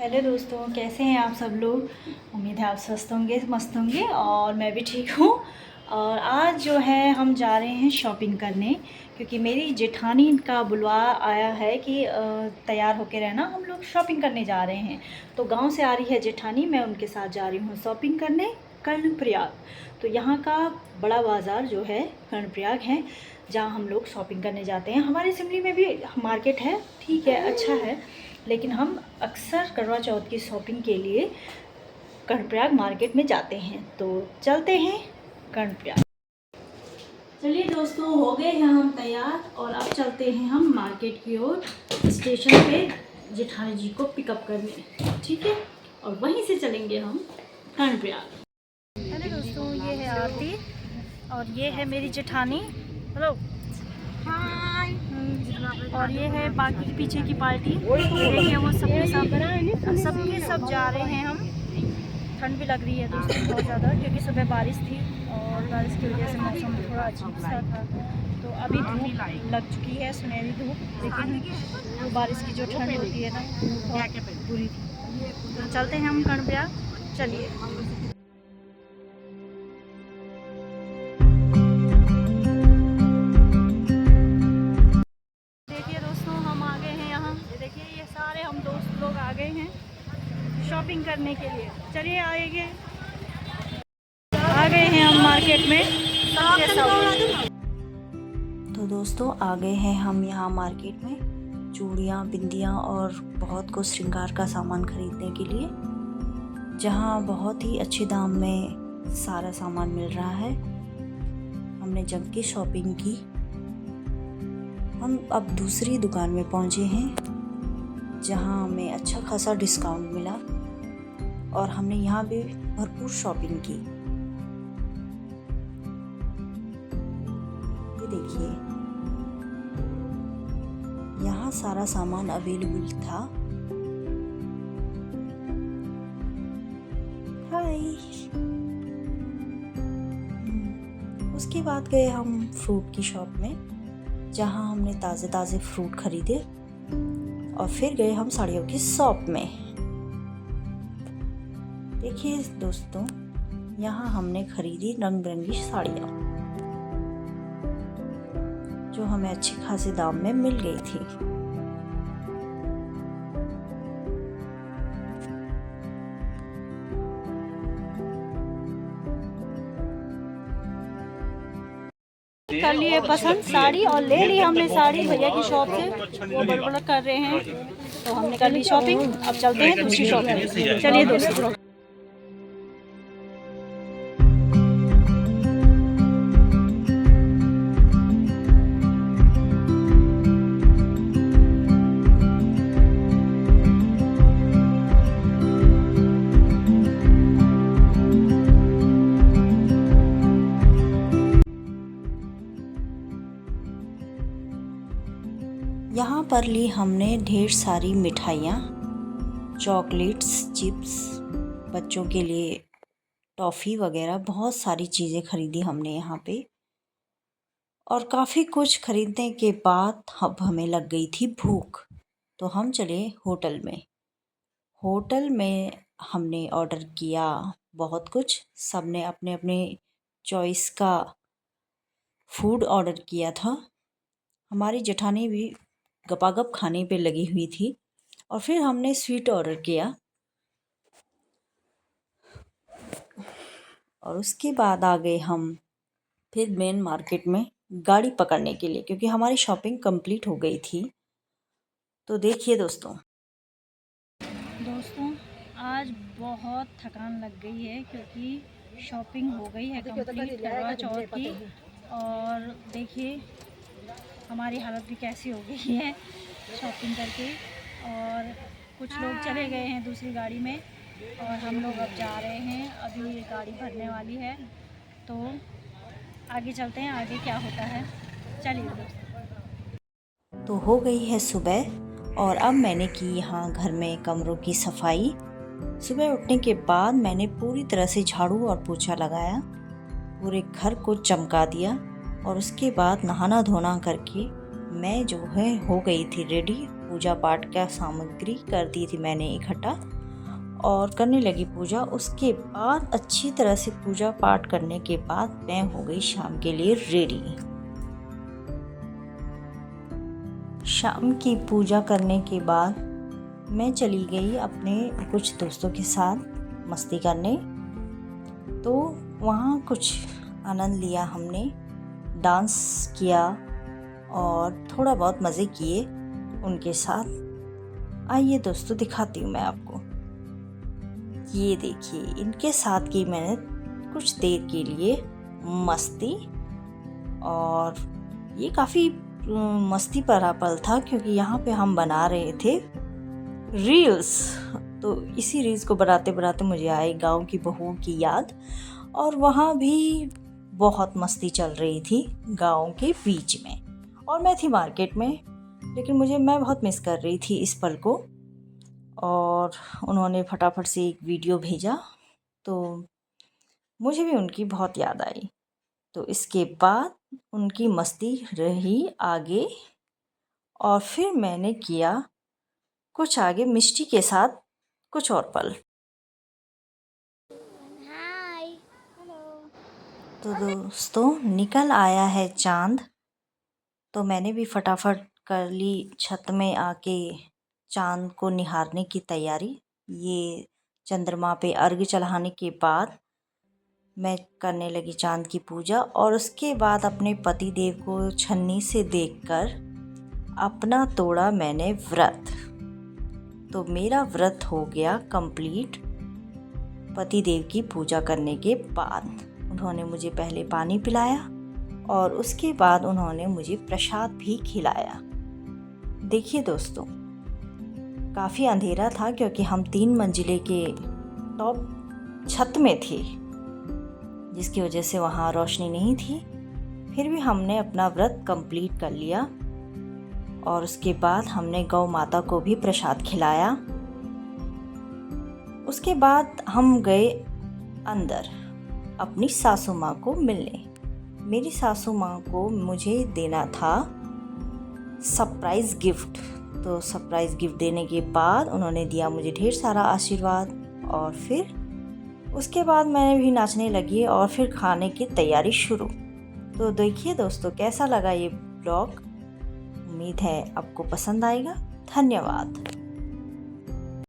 Hello दोस्तों, कैसे हैं आप सब लोग। उम्मीद है आप स्वस्थ होंगे, मस्त होंगे और मैं भी ठीक हूँ। और आज जो है हम जा रहे हैं शॉपिंग करने, क्योंकि मेरी जेठानी का बुलवा आया है कि तैयार होके रहना, हम लोग शॉपिंग करने जा रहे हैं। तो गांव से आ रही है जेठानी, मैं उनके साथ जा रही हूँ शॉपिंग करने कर्णप्रयाग। तो यहाँ का बड़ा बाज़ार जो है कर्णप्रयाग है, जहाँ हम लोग शॉपिंग करने जाते हैं। हमारे सिमली में भी मार्केट है, ठीक है, अच्छा है, लेकिन हम अक्सर करवा चौथ की शॉपिंग के लिए कर्णप्रयाग मार्केट में जाते हैं। तो चलते हैं कर्णप्रयाग। चलिए दोस्तों, हो गए हैं हम तैयार और अब चलते हैं हम मार्केट की ओर, स्टेशन पे जेठानी जी को पिकअप करने, ठीक है, और वहीं से चलेंगे हम कर्णप्रयाग। हेलो दोस्तों, ये है आरती और ये है मेरी जेठानी। हेलो, और ये है बाकी पीछे की पार्टी। देखिए वो सबके सब जा रहे हैं हम। ठंड भी लग रही है दोस्तों बहुत ज़्यादा, क्योंकि सुबह बारिश थी और बारिश की वजह से मौसम थोड़ा अजीब सा था। तो अभी धूप लग चुकी है, सुनहरी धूप, लेकिन वो बारिश की जो ठंड होती है ना, बहुत बुरी थी। तो चलते हैं हम कर्णप्रयाग, चलिए। देखिए ये सारे हम दोस्त लोग आ गए हैं शॉपिंग करने के लिए। चलिए आएंगे, आ गए हैं हम मार्केट में सब। तो दोस्तों आ गए हैं हम यहाँ मार्केट में चूड़ियाँ, बिंदियाँ और बहुत कुछ श्रृंगार का सामान खरीदने के लिए, जहाँ बहुत ही अच्छे दाम में सारा सामान मिल रहा है। हमने जम के शॉपिंग की। हम अब दूसरी दुकान में पहुँचे हैं जहाँ हमें अच्छा खासा डिस्काउंट मिला और हमने यहाँ भी भरपूर शॉपिंग की। ये देखिए, यहाँ सारा सामान अवेलेबल था। हाय। उसके बाद गए हम फ्रूट की शॉप में, जहाँ हमने ताज़े ताज़े फ्रूट खरीदे और फिर गए हम साड़ियों की शॉप में। देखिए दोस्तों, यहाँ हमने खरीदी रंग बिरंगी साड़ियाँ, जो हमें अच्छे खासे दाम में मिल गई थी। कर लिए पसंद साड़ी और ले ली हमने साड़ी भैया की शॉप से। वो बड़बड़ कर रहे हैं, तो हमने कर ली शॉपिंग। अब चलते हैं दूसरी शॉप में, चलिए दोस्तों। यहाँ पर ली हमने ढेर सारी मिठाइयाँ, चॉकलेट्स, चिप्स, बच्चों के लिए टॉफ़ी वगैरह, बहुत सारी चीज़ें खरीदी हमने यहाँ पे। और काफ़ी कुछ खरीदने के बाद अब हमें लग गई थी भूख, तो हम चले होटल में। होटल में हमने ऑर्डर किया बहुत कुछ, सबने अपने अपने चॉइस का फूड ऑर्डर किया था। हमारी जेठानी भी गपागप खाने पे लगी हुई थी और फिर हमने स्वीट ऑर्डर किया। और उसके बाद आ गए हम फिर मेन मार्केट में गाड़ी पकड़ने के लिए, क्योंकि हमारी शॉपिंग कंप्लीट हो गई थी। तो देखिए दोस्तों, आज बहुत थकान लग गई है, क्योंकि शॉपिंग हो गई है कंप्लीट करवा चौथ की। और देखिए हमारी हालत भी कैसी हो गई है शॉपिंग करके। और कुछ लोग चले गए हैं दूसरी गाड़ी में और हम लोग अब जा रहे हैं। अभी ये गाड़ी भरने वाली है, तो आगे चलते हैं, आगे क्या होता है, चलिए। तो हो गई है सुबह और अब मैंने की यहाँ घर में कमरों की सफाई। सुबह उठने के बाद मैंने पूरी तरह से झाड़ू और पोछा लगाया, पूरे घर को चमका दिया और उसके बाद नहाना धोना करके मैं जो है हो गई थी रेडी। पूजा पाठ का सामग्री कर दी थी मैंने इकट्ठा। और करने लगी पूजा। उसके बाद अच्छी तरह से पूजा पाठ करने के बाद मैं हो गई शाम के लिए रेडी। शाम की पूजा करने के बाद मैं चली गई अपने कुछ दोस्तों के साथ मस्ती करने। तो वहाँ कुछ आनंद लिया हमने, डांस किया और थोड़ा बहुत मज़े किए उनके साथ। आइए दोस्तों दिखाती हूँ मैं आपको। ये देखिए, इनके साथ की मैंने कुछ देर के लिए मस्ती, और ये काफ़ी मस्ती भरा पल था क्योंकि यहाँ पे हम बना रहे थे रील्स। तो इसी रील्स को बनाते बनाते मुझे आई गांव की बहुओं की याद, और वहाँ भी बहुत मस्ती चल रही थी गांव के बीच में, और मैं थी मार्केट में। लेकिन मैं बहुत मिस कर रही थी इस पल को, और उन्होंने फटाफट से एक वीडियो भेजा तो मुझे भी उनकी बहुत याद आई। तो इसके बाद उनकी मस्ती रही आगे, और फिर मैंने किया कुछ आगे मिष्टी के साथ कुछ और पल। तो दोस्तों निकल आया है चांद, तो मैंने भी फटाफट कर ली छत में आके चांद को निहारने की तैयारी। ये चंद्रमा पे अर्घ्य चढ़ाने के बाद मैं करने लगी चांद की पूजा, और उसके बाद अपने पति देव को छन्नी से देखकर अपना तोड़ा मैंने व्रत। तो मेरा व्रत हो गया कंप्लीट पति देव की पूजा करने के बाद। उन्होंने मुझे पहले पानी पिलाया और उसके बाद उन्होंने मुझे प्रसाद भी खिलाया। देखिए दोस्तों, काफ़ी अंधेरा था क्योंकि हम 3 मंजिले के टॉप छत में थे, जिसकी वजह से वहाँ रोशनी नहीं थी। फिर भी हमने अपना व्रत कंप्लीट कर लिया, और उसके बाद हमने गौ माता को भी प्रसाद खिलाया। उसके बाद हम गए अंदर अपनी सासू माँ को मिलने। मेरी सासू माँ को मुझे देना था सरप्राइज़ गिफ्ट। तो सरप्राइज़ गिफ्ट देने के बाद उन्होंने दिया मुझे ढेर सारा आशीर्वाद, और फिर उसके बाद मैंने भी नाचने लगी और फिर खाने की तैयारी शुरू। तो देखिए दोस्तों, कैसा लगा ये ब्लॉग। उम्मीद है आपको पसंद आएगा। धन्यवाद।